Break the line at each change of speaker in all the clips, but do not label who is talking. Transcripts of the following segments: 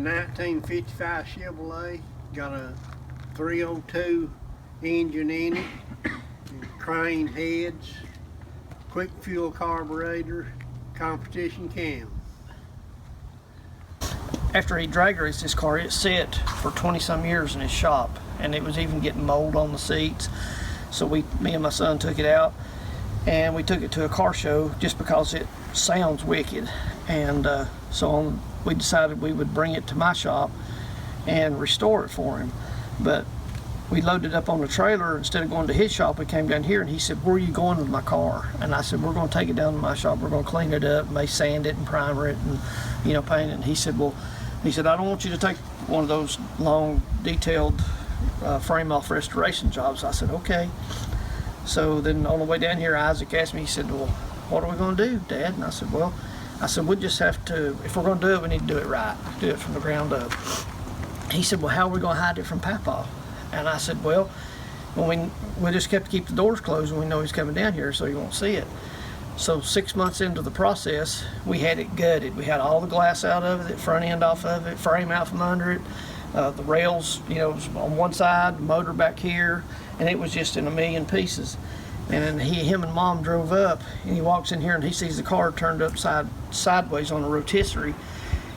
1955 Chevrolet. Got a 302 engine in it, crane heads, quick fuel carburetor, competition cam.
After he drag raced his car, it sat for 20 some years in his shop, and it was even getting mold on the seats. So me and my son took it out, and we took it to a car show just because it sounds wicked. And we decided we would bring it to my shop and restore it for him. But we loaded it up on the trailer. Instead of going to his shop, we came down here, and he said, "Where are you going with my car?" And I said, "We're going to take it down to my shop. We're going to clean it up, may sand it and primer it and paint it." And he said, "I don't want you to take one of those long, detailed frame-off restoration jobs." I said, "Okay." So then on the way down here, Isaac asked me, he said, "Well, what are we going to do, Dad?" And I said, we'll just have to, if we're going to do it, we need to do it right, do it from the ground up. He said, "Well, how are we going to hide it from Papa?" And I said, "Well, we just have to keep the doors closed when we know he's coming down here so he won't see it." So 6 months into the process, we had it gutted. We had all the glass out of it, the front end off of it, frame out from under it, the rails, was on one side, the motor back here, and it was just in a million pieces. And him and Mom drove up, and he walks in here and he sees the car turned sideways on a rotisserie,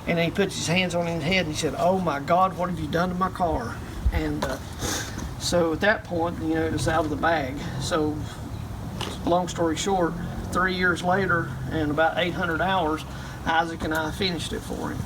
and then he puts his hands on his head and he said, "Oh my God, what have you done to my car?" And so at that point, it was out of the bag. So long story short, 3 years later and about 800 hours, Isaac and I finished it for him.